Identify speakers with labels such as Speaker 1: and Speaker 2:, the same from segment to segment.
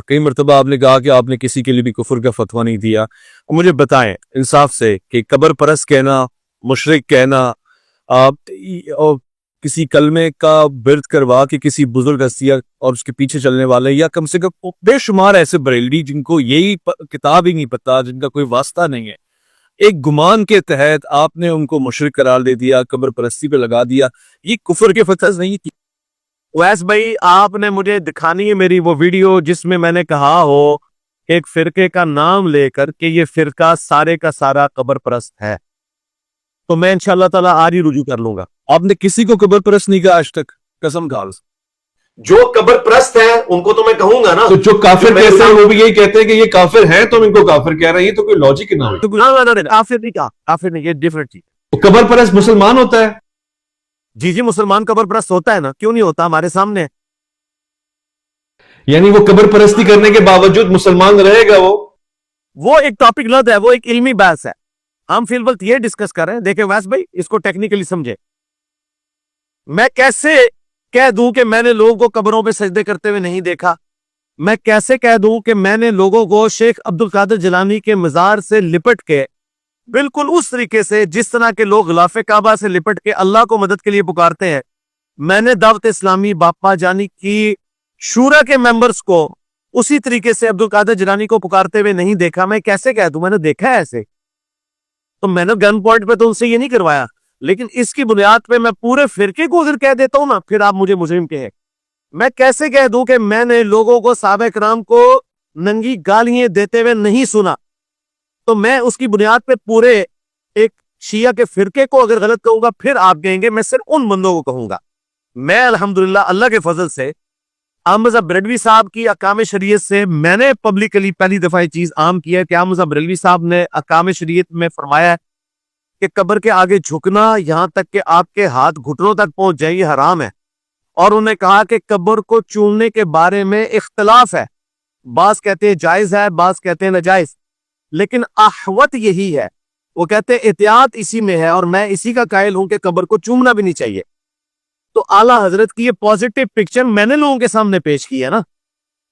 Speaker 1: کئی مرتبہ آپ نے کہا کہ آپ نے کسی کے لیے بھی کفر کا فتویٰ نہیں دیا. مجھے بتائیں انصاف سے کہ قبر پرست کہنا، مشرک کہنا، آپ کسی کلمے کا برد کروا کے کسی بزرگ ہستی اور اس کے پیچھے چلنے والے، یا کم سے کم بے شمار ایسے بریلوی جن کو یہی کتاب ہی نہیں پتا، جن کا کوئی واسطہ نہیں ہے، ایک گمان کے تحت آپ نے ان کو مشرک قرار دے دیا، قبر پرستی پہ لگا دیا. یہ کفر کے فتویٰ نہیں تھی.
Speaker 2: ویس بھائی آپ نے مجھے دکھانی ہے میری وہ ویڈیو جس میں میں نے کہا ہو ایک فرقے کا نام لے کر کہ یہ فرقہ سارے کا سارا قبر پرست ہے، تو میں انشاءاللہ تعالی آج ہی رجوع کر لوں گا.
Speaker 1: آپ نے کسی کو قبر پرست نہیں کہا آج تک؟ قسم کھال.
Speaker 3: جو قبر پرست ہیں ان کو تو میں کہوں گا نا.
Speaker 1: تو جو کافر کہتے ہیں وہ بھی یہی کہتے ہیں کہ یہ کافر ہیں، تو ان کو کافر کہہ رہے ہیں. یہ تو کوئی لاجک نہ ہے.
Speaker 2: کافر نہیں کہا، کافر نہیں، یہ ڈیفرنٹ چیز.
Speaker 1: قبر پرست مسلمان ہوتا ہے؟
Speaker 2: جی مسلمان قبر پرست ہوتا ہے نا، کیوں نہیں ہوتا؟ ہمارے سامنے.
Speaker 1: یعنی وہ قبر پرستی کرنے کے باوجود مسلمان رہے گا؟
Speaker 2: وہ ایک ٹاپک لد ہے، وہ ایک علمی بحث ہے. ہم فی الوقت یہ ڈسکس کر رہے ہیں. دیکھیں ویس بھائی اس کو ٹیکنیکلی سمجھے. میں کیسے کہہ دوں کہ میں نے لوگوں کو قبروں پہ سجدے کرتے ہوئے نہیں دیکھا؟ میں کیسے کہہ دوں کہ میں نے لوگوں کو شیخ عبد القادر جیلانی کے مزار سے لپٹ کے بالکل اس طریقے سے جس طرح کے لوگ غلاف کعبہ سے لپٹ کے اللہ کو مدد کے لیے پکارتے ہیں، میں نے دعوت اسلامی باپا جانی کی شورا کے ممبرز کو اسی طریقے سے عبد القادر جیلانی کو پکارتے ہوئے نہیں دیکھا؟ میں کیسے کہہ دوں میں نے دیکھا ہے ایسے؟ تو میں نے گن پوائنٹ پہ تو ان سے یہ نہیں کروایا، لیکن اس کی بنیاد پہ میں پورے فرقے کو اگر کہہ دیتا ہوں نا، پھر آپ مجھے مجرم کہیں. میں کیسے کہہ دوں کہ میں نے لوگوں کو، صحابہ کرام کو ننگی گالیاں دیتے ہوئے نہیں سنا؟ تو میں اس کی بنیاد پہ پورے ایک شیعہ کے فرقے کو اگر غلط کہوں گا، پھر آپ کہیں گے میں صرف ان بندوں کو کہوں گا. میں الحمدللہ اللہ کے فضل سے احمد رضا بریلوی صاحب کی احکام شریعت سے میں نے پبلکلی پہلی دفعہ یہ چیز عام کی ہے کہ احمد رضا بریلوی صاحب نے احکام شریعت میں فرمایا ہے کہ قبر کے آگے جھکنا یہاں تک کہ آپ کے ہاتھ گھٹنوں تک پہنچ جائے یہ حرام ہے. اور انہوں نے کہا کہ قبر کو چومنے کے بارے میں اختلاف ہے، بعض کہتے ہیں جائز ہے، بعض کہتے ہیں ناجائز، لیکن احوط یہی ہے. وہ کہتے ہیں احتیاط اسی میں ہے، اور میں اسی کا قائل ہوں کہ قبر کو چومنا بھی نہیں چاہیے. تو اعلیٰ حضرت کی یہ پازیٹیو پکچر میں نے لوگوں کے سامنے پیش کی ہے نا.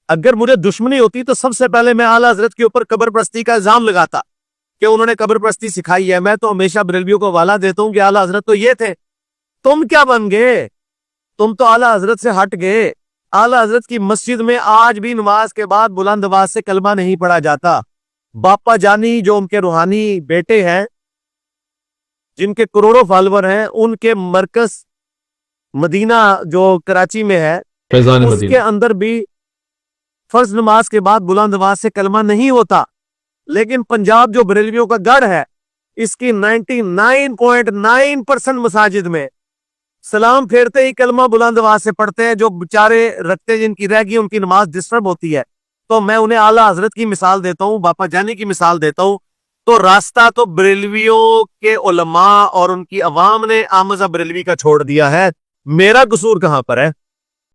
Speaker 2: اگر مجھے دشمنی ہوتی تو سب سے پہلے میں اعلیٰ حضرت کے اوپر قبر پرستی کا الزام لگاتا کہ انہوں نے قبر پرستی سکھائی ہے. میں تو ہمیشہ بریلویوں کو حوالہ دیتا ہوں کہ اعلیٰ حضرت تو یہ تھے، تم کیا بن گئے؟ تم تو اعلیٰ حضرت سے ہٹ گئے. اعلیٰ حضرت کی مسجد میں آج بھی نماز کے بعد بلند آواز سے کلمہ نہیں پڑھا جاتا. باپا جانی جو ان کے روحانی بیٹے ہیں، جن کے کروڑوں فالوور ہیں، ان کے مرکز مدینہ جو کراچی میں ہے، اس کے اندر بھی فرض نماز کے بعد بلند آواز سے کلمہ نہیں ہوتا. لیکن پنجاب جو بریلویوں کا گڑھ ہے، اس کی 99.9% مساجد میں سلام پھیرتے ہی کلمہ بلند آواز سے پڑھتے ہیں. جو بیچارے رکھتے جن کی رہ گئی ان کی نماز ڈسٹرب ہوتی ہے، تو میں انہیں اعلیٰ حضرت کی مثال دیتا ہوں، باپا جانی کی مثال دیتا ہوں. تو راستہ تو بریلویوں کے علماء اور ان کی عوام نے احمد رضا بریلوی کا چھوڑ دیا ہے. میرا قصور کہاں پر ہے؟